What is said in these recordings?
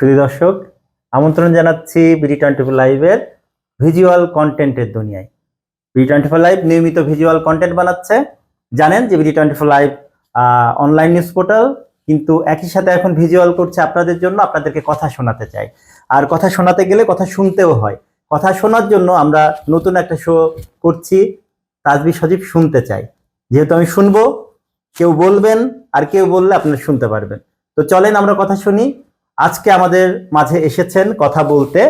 সুধী দর্শক, আমন্ত্রণ জানাচ্ছি BD24 লাইভের ভিজুয়াল কন্টেন্টের দুনিয়ায়। BD24 লাইভ নিয়মিত ভিজুয়াল কন্টেন্ট বানাচ্ছে। জানেন যে BD24 live online news portal, কিন্তু একই সাথে এখন ভিজুয়াল করছে আপনাদের জন্য। আপনাদেরকে কথা শোনাতে চাই, আর কথা শোনাতে গেলে কথা শুনতেও হয়। কথা শোনার জন্য আমরা নতুন একটা শো করছি, তাজবি সজীব শুনতে চাই। যেহেতু আমি শুনবো, কেউ বলবেন আর কেউ বললে আপনারা শুনতে পারবেন। তো চলেন আমরা কথা শুনি। আজকে আমাদের মাঝে এসেছেন কথা বলতে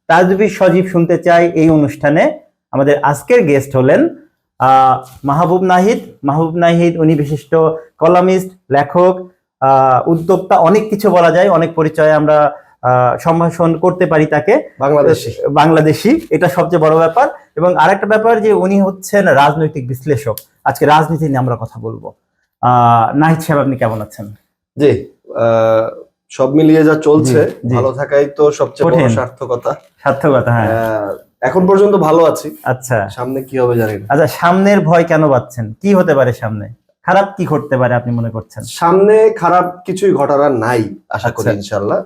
তাজবি সজীব শুনতে চাই এই অনুষ্ঠানে। আমাদের আজকের গেস্ট হলেন মাহবুব নাহিদ। মাহবুব নাহিদ উনি বিশিষ্ট কলামিস্ট, লেখক, উদ্যোক্তা, অনেক কিছু বলা যায়। অনেক পরিচয়ে আমরা সম্ভাষণ করতে পারি তাকে। বাংলাদেশি, এটা সবচেয়ে বড় ব্যাপার। এবং আরেকটা ব্যাপার যে উনি হচ্ছেন রাজনৈতিক বিশ্লেষক। আজকে রাজনীতি নিয়ে আমরা কথা বলবো। নাহিদ সাহেব, আপনি কেমন আছেন? জি, সব মিলিয়ে যা চলছে, ভালো থাকাই তো সবচেয়ে বড় সার্থকতা। হ্যাঁ, এখন পর্যন্ত ভালো আছি। আচ্ছা, সামনে কি হবে জানি না। আচ্ছা, সামনের ভয় কেন পাচ্ছেন? কি হতে পারে সামনে? খারাপ কি ঘটতে পারে আপনি মনে করছেন? সামনে খারাপ কিছুই ঘটার নাই আশা করি, ইনশাআল্লাহ।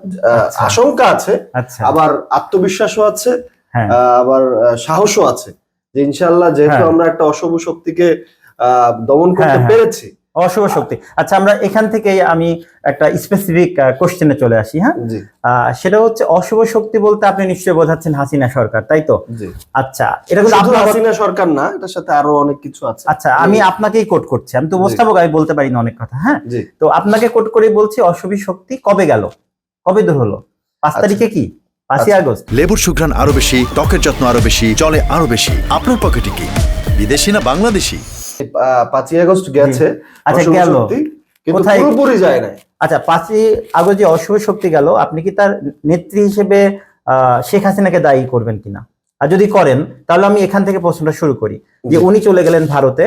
আশঙ্কা আছে, আবার আত্মবিশ্বাসও আছে, আবার সাহসও আছে যে ইনশাআল্লাহ যেহেতু আমরা একটা অশুভ শক্তিকে দমন করতে পেরেছি। অশুভ শক্তি, আচ্ছা, আমরা এখান থেকে আমি একটা স্পেসিফিক কোশ্চেনে চলে আসি। হ্যাঁ, সেটা হচ্ছে অশুভ শক্তি বলতে আপনি নিশ্চয়ই বোঝাচ্ছেন হাসিনা সরকার, তাই তো? আচ্ছা, এটা শুধু হাসিনা সরকার না, এটার সাথে আরো অনেক কিছু আছে। আচ্ছা, আমি আপনাকেই কোট করছি, আমি তো উপস্থাপক, আমি বলতে পারি না অনেক কথা। হ্যাঁ, তো আপনাকে কোট করে বলছি, অশুভ শক্তি কবে গেল, কবে দূর হলো? 5 তারিখে কি 5ই আগস্ট। লেবুর সুঘ্রাণ আরো বেশি, ত্বকের যত্ন আরো বেশি, চলে আরো বেশি। আপনার পকেটে কি বিদেশি না বাংলাদেশি? 5ই আগস্ট গেছে। আচ্ছা, গেল, কিন্তু পুরোপুরি যায় না। আচ্ছা, 5ই আগস্ট যে অশুভ শক্তি গেল, আপনি কি তার নেত্রী হিসেবে শেখ হাসিনাকে দায়ী করবেন কিনা? আর যদি করেন, তাহলে আমি এখান থেকে প্রশ্নটা শুরু করি যে উনি চলে গেলেন ভারতে।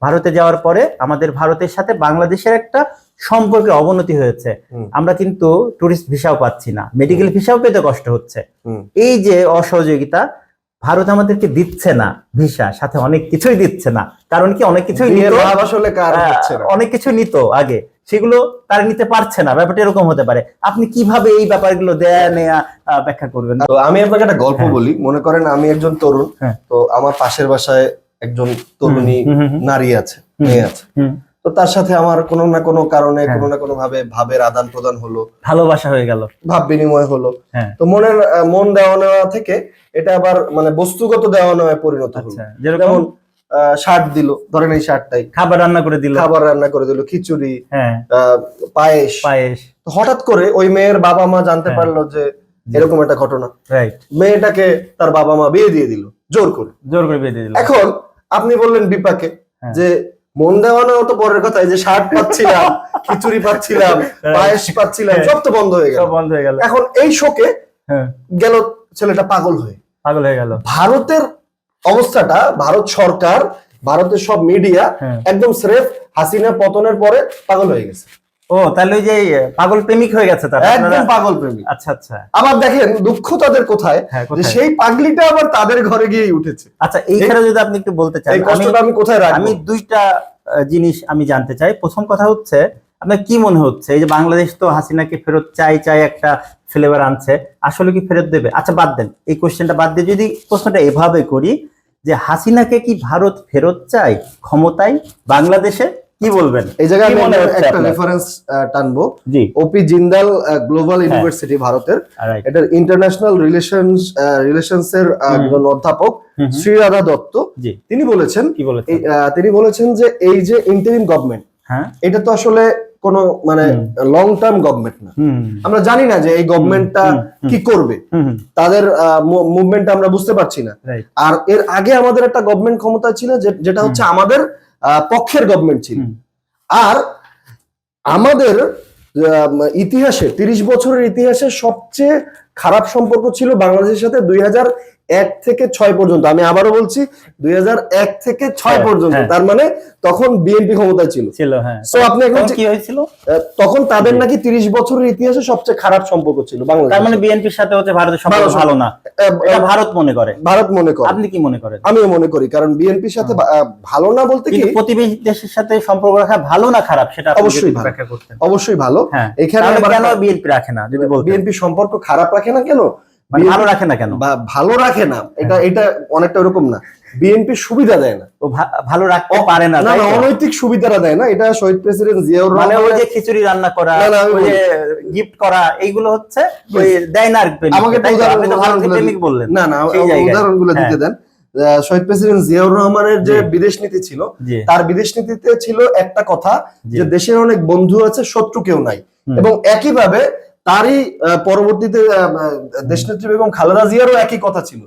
ভারতে যাওয়ার পরে আমাদের ভারতের সাথে বাংলাদেশের একটা সম্পর্কের অবনতি হয়েছে। আমরা কিন্তু টুরিস্ট ভিসাও পাচ্ছি না, মেডিকেল ভিসাও পেতে কষ্ট হচ্ছে। এই যে অসহযোগিতা ভারত আমাদেরকে দিচ্ছে না, ভিসা সাথে অনেক কিছুই দিচ্ছে না। কারণ কি, অনেক কিছুই অনেক কিছু নিত আগে, সেগুলো তারা নিতে পারছে না। ব্যাপারটা এরকম হতে পারে। আপনি কিভাবে এই ব্যাপারগুলো নেয়া ব্যাখ্যা করবেন? তো আমি আপনাকে একটা গল্প বলি। মনে করেন আমি একজন তরুণ, তো আমার পাশের বাসায় একজন তরুণী নারী আছে, মেয়ে আছে। তো তার সাথে আমার কোনো না কোনো কারণে কোনো না কোনো ভাবে ভাবের আদান প্রদান হলো, ভালোবাসা হয়ে গেল, ভাব বিনিময় হলো। তো মন দেওয়া নেওয়া থেকে এটা আবার মানে বস্তুগত দেওয়া নেওয়ায় পরিণত হলো। যেমন শার্ট দিল, ধরেন এই শার্টটাই খাবার রান্না করে দিল, খিচুড়ি, পায়েস। হঠাৎ করে ওই মেয়ের বাবা মা জানতে পারলো যে এরকম একটা ঘটনা। মেয়েটাকে তার বাবা মা বিয়ে দিয়ে দিল, জোর করে বিয়ে দিয়ে দিল। এখন আপনি বললেন বিপাকে যে মন দেওয়া নেওয়া তো পরের কথা, এই যে শার্ট পাচ্ছিলাম, খিচুড়ি পাচ্ছিলাম, পায়েস পাচ্ছিলাম, সব তো বন্ধ হয়ে গেল। এখন এই শোকে গেল ছেলেটা পাগল হয়ে গেল। ভারতের অবস্থাটা, ভারত সরকার, ভারতের সব মিডিয়া একদম স্রেফ হাসিনা পতনের পরে পাগল হয়ে গেছে। ও, তাহলে ওই যে পাগল প্রেমিক হয়ে গেছে তারা, একদম পাগল প্রেমিক। আচ্ছা আচ্ছা। আবার দেখেন দুঃখ তাদের কোথায়, যে সেই পাগলিটা আবার তাদের ঘরে গিয়ে উঠেছে। আচ্ছা, এইখানে যদি আপনি একটু বলতে চান, আমি কোথায় রাখবো? আমি দুইটা জিনিস আমি জানতে চাই। প্রথম কথা হচ্ছে, আপনার কি মনে হচ্ছে এই যে বাংলাদেশ তো হাসিনাকে ফেরত চাই একটা ফ্লেভার আনছে, আসলে কি ফেরত দেবে? আচ্ছা, বাদ দেন, এই কোশ্চেনটা বাদ দিয়ে যদি প্রশ্নটা এভাবে করি যে হাসিনাকে কি ভারত ফেরত চাই ক্ষমতায় বাংলাদেশে, কি বলবেন? এই জায়গায় আমি একটা রেফারেন্স টানবো। ওপি জিন্দাল গ্লোবাল ইউনিভার্সিটি, ভারতের, এটার ইন্টারন্যাশনাল রিলেশনস এর অধ্যাপক শ্রীরাধা দত্ত, তিনি বলেছেন যে এই যে ইন্টারিম গভর্নমেন্ট, এটা তো আসলে কোনো মানে লং টার্ম গভর্নমেন্ট না। আমরা জানি না যে এই গভর্নমেন্টটা কি করবে, তাদের মুভমেন্ট আমরা বুঝতে পারছি না। আর এর আগে আমাদের একটা গভর্নমেন্ট ক্ষমতা ছিল যেটা হচ্ছে আমাদের পক্ষের গভর্নমেন্ট ছিল। আর আমাদের ইতিহাসে 30 বছরের ইতিহাসে সবচেয়ে খারাপ সম্পর্ক ছিল বাংলাদেশের সাথে 1 থেকে 6 পর্যন্ত, আমি আবারও বলছি 2001 থেকে 6 পর্যন্ত, তার মানে তখন বিএনপি ক্ষমতায় ছিল। হ্যাঁ। সো আপনি এখন কি হয়েছিল তখন তাদের নাকি 30 বছরের ইতিহাসে সবচেয়ে খারাপ সম্পর্ক ছিল বাংলাদেশ। তার মানে বিএনপির সাথে হচ্ছে ভারতের সম্পর্ক ভালো না, এটা ভারত মনে করে। ভারত মনে করে। আপনি কি মনে করেন? আমিও মনে করি, কারণ বিএনপির সাথে ভালো না বলতে কি, প্রতিবেশী দেশের সাথে সম্পর্ক রাখা ভালো না খারাপ সেটা অবশ্যই ব্যাখ্যা করতেন। অবশ্যই ভালো। এখানে কেন বিএনপি রাখে না যদি বলতেন? বিএনপি সম্পর্ক খারাপ রাখে না কেন, ভালো রাখে না কেন? ভালো রাখে না, এটা অনেকটা এরকম না, বিএনপি সুবিধা দেয় না, ভালো রাখতে পারে না, অনৈতিক সুবিধাটা দেয় না। এটা শহীদ প্রেসিডেন্ট জিয়াউর রহমান, মানে ওই যে খিচুড়ি রান্না করা, ওই যে গিফট করা, এইগুলো হচ্ছে ওই দেয় না। আমাকে প্রেমিক বললেন না, উদাহরণগুলো দিতে দেন। শহীদ প্রেসিডেন্ট জিয়াউর রহমানের যে বিদেশ নীতি ছিল, তার বিদেশ নীতিতে ছিল একটা কথা যে দেশের অনেক বন্ধু আছে, শত্রু কেউ নাই। এবং একইভাবে তারই পরবর্তীতে দেশনেত্রী বেগম খালেদা জিয়ারও একই কথা ছিল,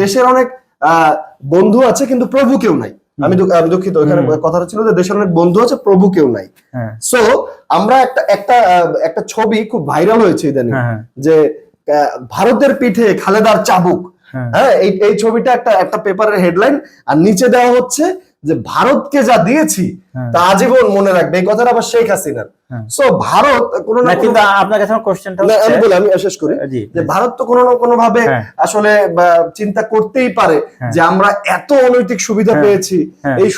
দেশের অনেক বন্ধু আছে কিন্তু প্রভু কেউ নাই। আমি দুঃখিত, এখানে কথাটা ছিল যে দেশের অনেক বন্ধু আছে, প্রভু কেউ নাই। সো আমরা একটা ছবি খুব ভাইরাল হয়েছে ইদানিং, যে ভারতের পিঠে খালেদার চাবুক। হ্যাঁ, এই ছবিটা একটা পেপারের হেডলাইন, আর নিচে দেওয়া হচ্ছে যে ভারতকে যা দিয়েছি তা আজীবন মনে রাখবে। এই কথাটা আবার শেখ হাসিনার। সো ভারত কোনো না, কিন্তু আপনার কাছে আমার কোশ্চেনটা হচ্ছে, আমি শেষ করি, যে ভারত তো কোনো না কোনো ভাবে আসলে চিন্তা করতেই পারে যে আমরা এত অনৈতিক সুবিধা পেয়েছি, এই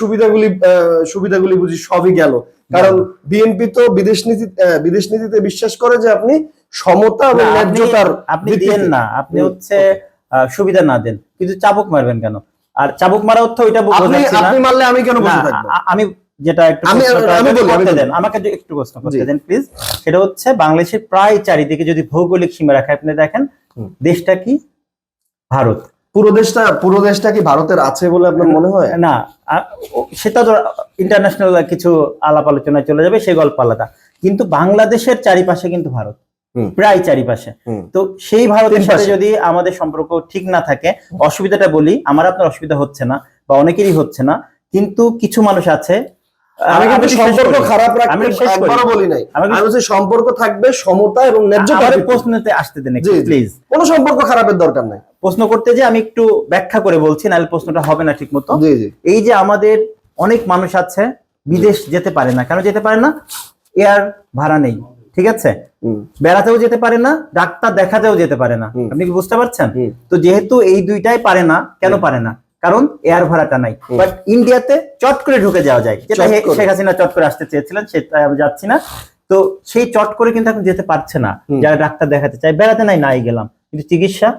সুবিধাগুলি বুঝি সবই গেল। কারণ বিএনপি তো বিদেশ নীতিতে বিশ্বাস করে যে আপনি সমতা এবং ন্যায্যতার আপনি দেন না, আপনি হচ্ছে সুবিধা না দেন, কিন্তু চাবুক মারবেন কেন? আর চাবুক মারা অর্থ ওইটা বোঝাচ্ছি না, আপনি মারলে আমি কেন বসে থাকবো? আমি যেটা একটু দেন, আমাকে একটু প্রশ্ন করতে দেন প্লিজ। সেটা হচ্ছে বাংলাদেশের প্রায় চারিদিকে যদি ভৌগোলিক সীমা রেখা আপনি দেখেন, দেশটা কি? ভারত। পুরো দেশটা কি ভারতের আছে বলে আপনার মনে হয়? না, সেটা তো ইন্টারন্যাশনাল কিছু আলাপ আলোচনায় চলে যাবে, সেই গল্প আলাদা। কিন্তু বাংলাদেশের চারিপাশে কিন্তু ভারত, প্রায় চারিপাশে। তো সেই ভারতের সাথে যদি আমাদের সম্পর্ক ঠিক না থাকে, অসুবিধাটা বলি, আমার আপনার অসুবিধা হচ্ছে না বা অনেকেরই হচ্ছে না, কিন্তু কিছু মানুষ আছে, আমি কিন্তু সম্পর্ক খারাপ রাখতে একবারও বলি নাই, আমি বলছি সম্পর্ক থাকবে সমতা এবং ন্যায্যতা। প্রশ্নতে আসতে দেন প্লিজ, কোনো সম্পর্ক খারাপের দরকার নাই। প্রশ্ন করতে যে আমি একটু ব্যাখ্যা করে বলছি, নাহলে প্রশ্নটা হবে না ঠিক মতো। এই যে আমাদের অনেক মানুষ আছে বিদেশ যেতে পারে না, কেন যেতে পারে না? এয়ার ভাড়া নেই, ঠিক আছে, বেড়াতেও যেতে পারে না, ডাক্তার দেখাতেও যেতে পারে না। আপনি কি বুঝতে পারছেন? তো যেহেতু এই দুইটাই পারে না, কেন পারে না? কারণ এয়ার ভাড়াটা নাই। বাট ইন্ডিয়াতে চট করে ঢুকে যাওয়া যায়, যেটা শেখ হাসিনা চট করে আসতে চেয়েছিলেন, সেটা আমি যাচ্ছি না। তো সেই চট করে কিন্তু এখন যেতে পারছে না, যারা ডাক্তার দেখাতে চায়। বেড়াতে নাই গেলাম, কিন্তু চিকিৎসা,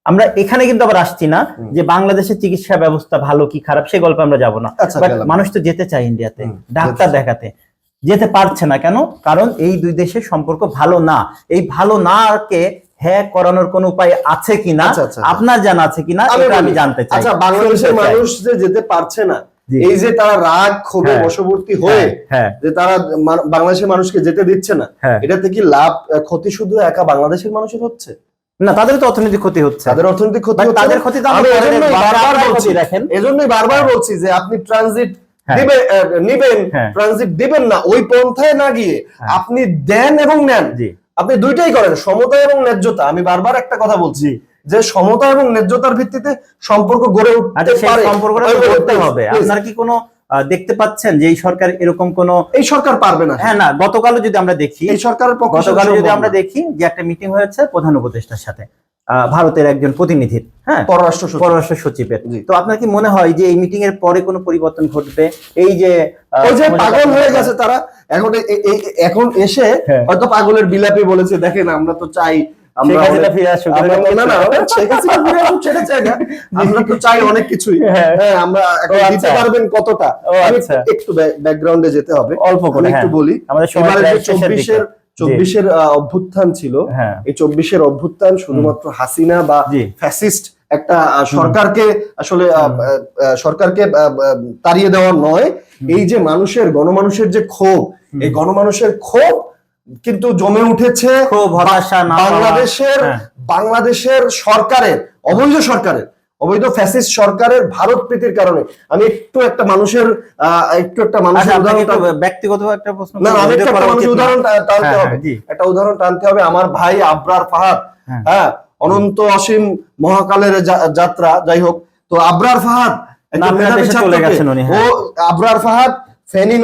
আমরা এখানে কিন্তু আবার আসছি না যে বাংলাদেশের চিকিৎসা ব্যবস্থা ভালো কি খারাপ, সে গল্পে আমরা যাবো না। বাট মানুষ তো যেতে চায় ইন্ডিয়াতে ডাক্তার দেখাতে, যেতে পারছে না কেন? কারণ এই দুই দেশের সম্পর্ক ভালো না। এই ভালো না কে হ্যাঁ করানোর কোন উপায় আছে কিনা, আপনার জানা আছে কিনা, এটা আমি জানতে চাই। আচ্ছা, বাংলাদেশের মানুষ যে যেতে পারছে না, এই যে তারা রাগ ক্ষোভে বশবর্তী হয়ে যে তারা বাংলাদেশের মানুষকে যেতে দিচ্ছে না, এটাতে কি লাভ ক্ষতি শুধু একা বাংলাদেশের মানুষের হচ্ছে? না, তাদের তো অর্থনৈতিক ক্ষতি হচ্ছে, তাদের অর্থনৈতিক ক্ষতি হচ্ছে, তাদের ক্ষতি তো আমি এজন্যই বারবার বলছি যে আপনি ট্রানজিট নিবেন, ট্রানজিট দিবেন না, ওই পন্থায় না গিয়ে আপনি দেন এবং নেন, আপনি দুইটাই করেন, সমতা এবং ন্যায্যতা। আমি বারবার একটা কথা বলছি যে সমতা এবং ন্যায্যতার ভিত্তিতে সম্পর্ক গড়ে উঠতে পারে, সম্পর্কটা করতে হবে। আপনার কি কোনো দেখতে পাচ্ছেন যে এই সরকার এরকম কোন, এই সরকার পারবে না? হ্যাঁ, না, গতকালও যদি আমরা দেখি, এই সরকারের পক্ষে গতকালও যদি আমরা দেখি যে একটা মিটিং হয়েছে প্রধান উপদেষ্টার সাথে ভারতের একজন প্রতিনিধির, হ্যাঁ, পররাষ্ট্র সচিবের। তো আপনার কি মনে হয় যে এই মিটিং এর পরে কোনো পরিবর্তন ঘটবে? এই যে পাগল হয়ে গেছে তারা, এখন এসে হয়তো পাগলের বিলাপি বলেছে, দেখেন আমরা তো চাই আমরা তো চাই অনেক কিছুই, হ্যাঁ, আমরা দিতে পারবেন কতটা? একটু ব্যাকগ্রাউন্ডে যেতে হবে, অল্প করে একটু বলি। আমাদের 24-এর অভ্যুত্থান ছিল, এই 24-এর অভ্যুত্থান শুধুমাত্র হাসিনা বা ফ্যাসিস্ট একটা সরকারকে আসলে সরকারকে তাড়িয়ে দেওয়া নয়। এই যে গণমানুষের যে ক্ষোভ, এই গণমানুষের ক্ষোভ কিন্তু জমে উঠেছে বাংলাদেশের সরকারের, অবৈধ ফ্যাসিস্ট সরকারের ভারত প্রীতির কারণে। আমি একটা মানুষের ব্যক্তিগত একটা প্রশ্ন, একটা উদাহরণ টানতে হবে। আমার ভাই আবরার ফাহাদ, হ্যাঁ, অনন্ত অসীম মহাকালের যাত্রা, যাই হোক। তো আবরার ফাহাদ একজন মেধাবী ছাত্রকে, ও আবরার ফাহাদ ফেনী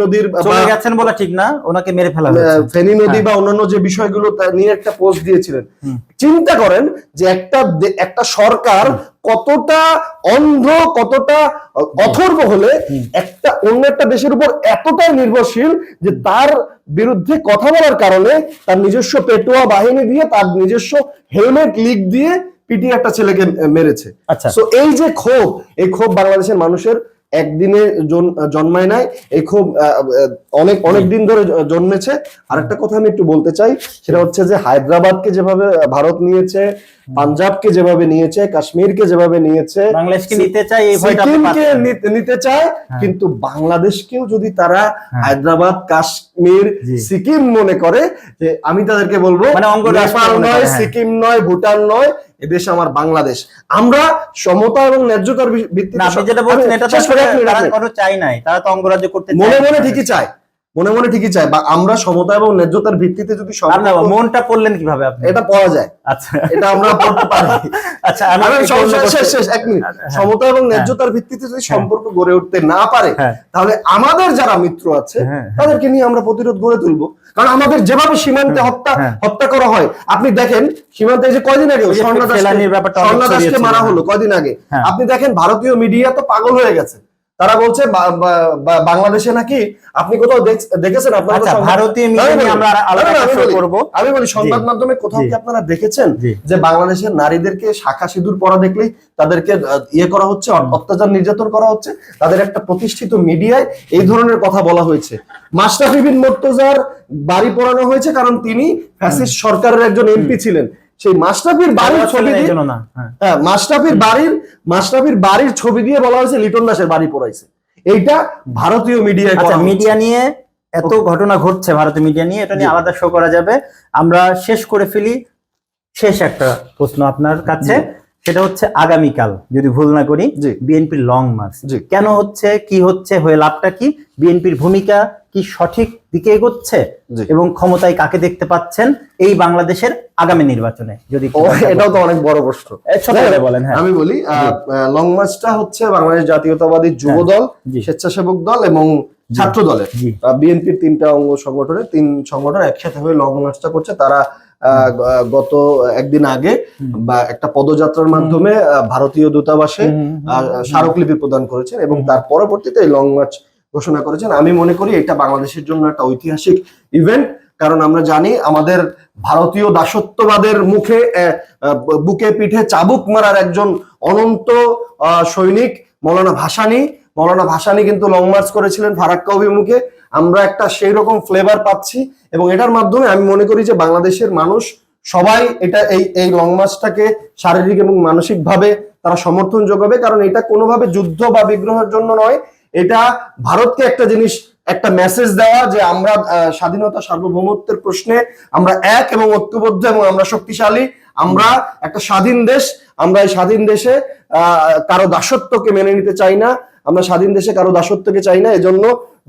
নদীর চলে গেছেন বলা ঠিক না, ওনাকে মেরে ফেলা হয়েছে। ফেনী নদী বা অন্যান্য যে বিষয়গুলো নিয়ে একটা পোস্ট দিয়েছিলেন। চিন্তা করেন যে একটা সরকার কতটা অন্ধ, কতটা অথর্ব হলে একটা অন্য একটা দেশের উপর এতটাই নির্ভরশীল যে তার বিরুদ্ধে কথা বলার কারণে তার নিজস্ব পেটোয়া বাহিনী দিয়ে, তার নিজস্ব হেলমেট লিক দিয়ে পিটিয়ে একটা ছেলেকে মেরেছে। আচ্ছা, সো এই যে ক্ষোভ, এই ক্ষোভ বাংলাদেশের মানুষের একদিনে জন্মায় নাই, এই ক্ষোভ অনেক দিন ধরে জন্মেছে। আর একটা কথা আমি একটু বলতে চাই, সেটা হচ্ছে যে হায়দ্রাবাদকে যেভাবে ভারত নিয়েছে, পাঞ্জাবকে যেভাবে নিয়েছে, কাশ্মীরকে যেভাবে নিয়েছে, বাংলাদেশকে নিতে চায়, এই ভয়টা সিকিমকে নিতে চায়, কিন্তু বাংলাদেশকেও যদি তারা হায়দ্রাবাদ, কাশ্মীর, সিকিম মনে করে, যে আমি তাদেরকে বলবো নেপাল নয়, সিকিম নয়, ভুটান নয়, এদেশ আমার বাংলাদেশ। আমরা সমতা এবং ন্যায্যতার ভিত্তিতে, আপনি যেটা বলছেন এটা তো তারা কোনো চাই নাই, তারা তো অঙ্গরাজ্য করতে চায়, মনে মনে ঠিকই চায়, মনে মনে ঠিকই চায়। বা আমরা সমতা এবং ন্যায্যতার ভিত্তিতে যদি মনটা পড়লেন কিভাবে আপনি? এটা পড়া যায়। আচ্ছা, এটা আমরা পড়তে পারি। আচ্ছা, শেষ 1 মিনিট। সমতা এবং ন্যায্যতার ভিত্তিতে যদি সম্পর্ক গড়ে উঠতে না পারে, তাহলে আমাদের যারা মিত্র আছে তাদেরকে নিয়ে আমরা প্রতিরোধ গড়ে তুলবো। কারণ আমাদের যেভাবে সীমান্তে হত্যা করা হয়, আপনি দেখেন সীমান্তে যে কয়দিন আগে স্বর্ণদাসকে মারা হলো, কয়দিন আগে আপনি দেখেন ভারতীয় মিডিয়া তো পাগল হয়ে গেছে। তারা বলছে বাংলাদেশে নাকি, আপনি কোথাও দেখেছেন? ভারতীয় মিডিয়া আমরা আলোচনা করব। আমি বলি সংবাদ মাধ্যমে কোথাও কি আপনারা দেখেছেন যে বাংলাদেশের নারীদেরকে শাখা সিঁদুর পরা দেখলেই তাদেরকে ইয়ে করা হচ্ছে, অত্যাচার নির্যাতন করা হচ্ছে? তাদের একটা প্রতিষ্ঠিত মিডিয়ায় এই ধরনের কথা বলা হয়েছে। মাশরাফি বিন মুর্তজার বাড়ি পোড়ানো হয়েছে কারণ তিনি ফ্যাসিস্ট সরকারের একজন এমপি ছিলেন। সেই মাশরাফির বাড়ির ছবি দিয়ে, মাশরাফির বাড়ির ছবি দিয়ে বলা হয়েছে লিটন দাসের বাড়ি পোড়াইছে। এইটা ভারতীয় মিডিয়ায়। মিডিয়া নিয়ে এত ঘটনা ঘটছে, ভারতীয় মিডিয়া নিয়ে, এটা নিয়ে আলাদা শো করা যাবে। আমরা শেষ করে ফেলি। শেষ একটা প্রশ্ন আপনার কাছে, সেটা হচ্ছে আগামীকাল যদি ভুল না করি বিএনপির লং মার্চ কেন হচ্ছে, কি হচ্ছে, হয়ে লাভটা কি, বিএনপির ভূমিকা কি সঠিক দিকে এগোচ্ছে, এবং ক্ষমতায় কাকে দেখতে পাচ্ছেন এই বাংলাদেশের আগামী নির্বাচনে? যদি এটাও তো অনেক বড় প্রশ্ন, বলেন। আমি বলি লং মার্চটা হচ্ছে বাংলাদেশ জাতীয়তাবাদী যুব দল, স্বেচ্ছাসেবক দল এবং ছাত্র দলের, বিএনপির 3টা অঙ্গ সংগঠনের 3 সংগঠন একসাথে হয়ে লং মার্চটা করছে। তারা গত একদিন আগে বা একটা পদযাত্রার মাধ্যমে ভারতীয় দূতাবাসে স্মারকলিপি প্রদান করেছেন এবং তার পরবর্তীতে লং মার্চ ঘোষণা করেছেন। আমি মনে করি এটা বাংলাদেশের জন্য একটা ঐতিহাসিক ইভেন্ট, কারণ আমরা জানি আমাদের ভারতীয় দাসত্ববাদের বুকে পিঠে চাবুক মারার একজন অনন্ত সৈনিক মৌলানা ভাসানী কিন্তু লং মার্চ করেছিলেন ফারাক্কা অভিমুখে। আমরা একটা সেই রকম ফ্লেভার পাচ্ছি এবং এটার মাধ্যমে আমি মনে করি যে বাংলাদেশের মানুষ সবাই এই লং মার্চটাকে শারীরিক এবং মানসিক ভাবে তারা সমর্থন যোগাবে, কারণ এটা কোনোভাবে যুদ্ধ বা বিগ্রহের জন্য নয়। এটা ভারতকে একটা মেসেজ দেওয়া যে আমরা স্বাধীনতা সার্বভৌমত্বের প্রশ্নে আমরা এক এবং ঐক্যবদ্ধ এবং আমরা শক্তিশালী, আমরা একটা স্বাধীন দেশ। আমরা এই স্বাধীন দেশে কারো দাসত্বকে মেনে নিতে চাই না, আমরা স্বাধীন দেশে কারো দাসত্বকে চাই না। এজন্য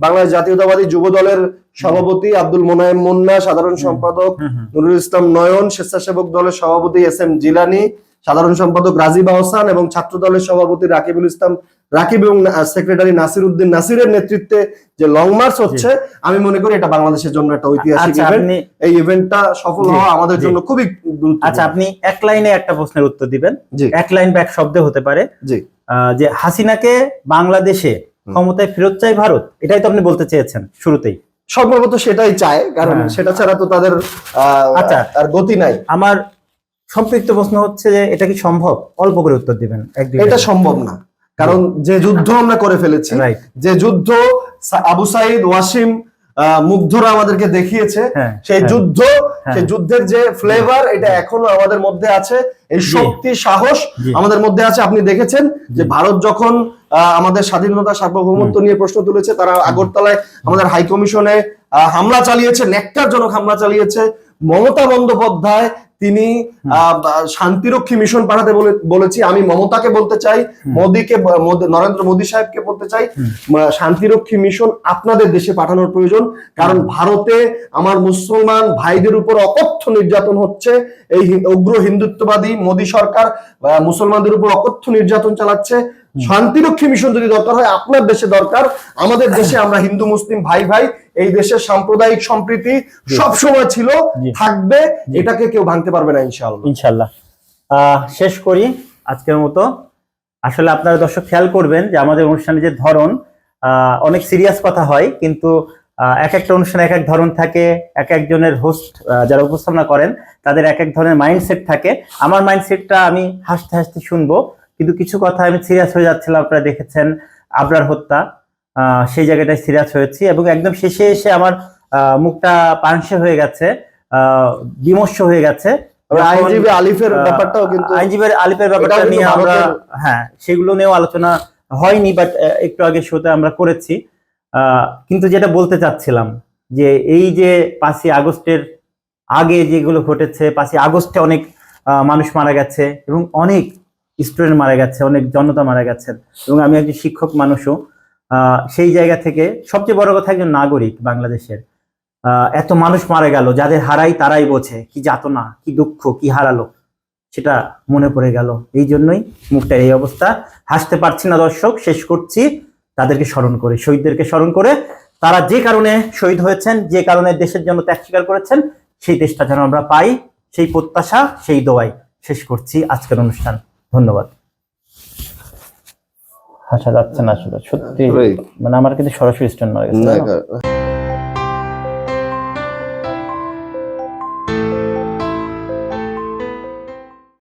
বাংলাদেশ জাতীয়তাবাদী যুব দলের সভাপতি আব্দুল মোনায়েম মুন্না, সাধারণ সম্পাদক নুরুল ইসলাম নয়ন, স্বেচ্ছাসেবক দলের সভাপতি SM জিলানি, সাধারণ সম্পাদক রাজীব আহসান এবং ছাত্র দলের সভাপতি রাকিবুল ইসলাম রাকিব এবং সেক্রেটারি নাসির উদ্দিন নাসিরের নেতৃত্বে যে লং মার্চ হচ্ছে, আমি মনে করি এটা বাংলাদেশের জন্য একটা ঐতিহাসিক ইভেন্ট। এই ইভেন্টটা সফল হওয়া আমাদের জন্য খুবই গুরুত্বপূর্ণ। আচ্ছা, আপনি এক লাইনে একটা প্রশ্নের উত্তর দিবেন, এক লাইন বা এক শব্দে হতে পারে, যে হাসিনাকে বাংলাদেশে ক্ষমতায় ফেরত চাই ভারত, এটাই তো আপনি বলতে চেয়েছেন শুরুতেই? সম্ভবত সেটাই চায়, কারণ সেটা ছাড়া তো তাদের আর গতি নাই। আমার সম্পৃক্ত প্রশ্ন হচ্ছে যে এটা কি সম্ভব? অল্প করে উত্তর দিবেন। এটা সম্ভব না, কারণ যে যুদ্ধ আমরা করে ফেলেছি, যে যুদ্ধ আবু সাইদ, ওয়াসিম, মুগ্ধরা আমাদেরকে দেখিয়েছে, সেই যুদ্ধের যে ফ্লেভার এটা এখনো আমাদের মধ্যে আছে, এই শক্তি সাহস আমাদের মধ্যে আছে। আপনি দেখেছেন যে ভারত যখন আমাদের স্বাধীনতা সার্বভৌমত্ব নিয়ে প্রশ্ন তুলেছে, তারা আগরতলায় আমাদের হাই কমিশনে হামলা চালিয়েছে, নেকটারজনক হামলা চালিয়েছে। মমতা বন্দ্যোপাধ্যায় তিনি শান্তিরক্ষী মিশন পাঠাতে বলেছি। আমি মমতাকে বলতে চাই, নরেন্দ্র মোদী সাহেবকে বলতে চাই, শান্তিরক্ষী মিশন আপনাদের দেশে পাঠানোর প্রয়োজন। কারণ ভারতে আমার মুসলমান ভাইদের উপর অকথ্য নির্যাতন হচ্ছে। এই উগ্র হিন্দুত্ববাদী মোদী সরকার মুসলমানদের উপর অকথ্য নির্যাতন চালাচ্ছে। শান্তিরক্ষী মিশন যদি দরকার হয় আপনার দেশে দরকার। আমাদের দেশে আমরা হিন্দু মুসলিম ভাই ভাই, এই দেশের সাম্প্রদায়িক সম্প্রীতি সব সময় ছিল, থাকবে, এটাকে কেউ ভাঙতে পারবে না ইনশাআল্লাহ। ইনশাআল্লাহ। শেষ করি আজকের মতো। আসলে আপনারা দর্শক খেয়াল করবেন যে আমাদের অনুষ্ঠানের যে ধরন, অনেক সিরিয়াস কথা হয়, কিন্তু এক একটা অনুষ্ঠানে এক এক ধরন থাকে। এক একজনের হোস্ট যারা উপস্থাপনা করেন তাদের এক এক ধরনের মাইন্ডসেট থাকে। আমার মাইন্ডসেটটা আমি হাসতে হাসতে শুনবো, কিন্তু কিছু কথা আমি সিরিয়াস হয়ে যাচ্ছিলাম। আপনারা দেখেছেন আবরার হত্যা, সেই জায়গাটায় সিরিয়াস হয়েছি, এবং একদম শেষে এসে আমার মুখটা পাংশে হয়ে গেছে, বিমর্ষ হয়ে গেছে। আইনজীবী আলিফের ব্যাপারটাও, কিন্তু আইনজীবী আলিফের ব্যাপারটা নিয়ে আমরা সেগুলো নিয়েও আলোচনা হয়নি, বাট একটু আগে শোতে আমরা করেছি। কিন্তু যেটা বলতে চাচ্ছিলাম যে এই যে 5ই আগস্টের আগে যেগুলো ঘটেছে, 5ই আগস্টে অনেক মানুষ মারা গেছে এবং অনেক স্টুডেন্ট মারা গেছে, অনেক জনতা মারা গেছেন, এবং আমি একজন শিক্ষক মানুষও। সেই জায়গা থেকে সবচেয়ে বড় কথা, একজন নাগরিক বাংলাদেশের, এত মানুষ মারা গেল, যাদের হারাই তারাই বোঝে কি যাতনা, কি দুঃখ, কি হারালো, সেটা মনে পড়ে গেল। এই জন্যই মুখটার এই অবস্থা। হাসতে পারছি না দর্শক। শেষ করছি তাদেরকে স্মরণ করে, শহীদদেরকে স্মরণ করে। তারা যে কারণে শহীদ হয়েছেন, যে কারণে দেশের জন্য ত্যাগ স্বীকার করেছেন, সেই দেশটা যেন আমরা পাই, সেই প্রত্যাশা, সেই দোয়াই শেষ করছি আজকের অনুষ্ঠান। ধন্যবাদ। হাসা যাচ্ছে না আসলে, সত্যি, মানে আমার কিন্তু সরাসরি স্টোন মারা গেছে।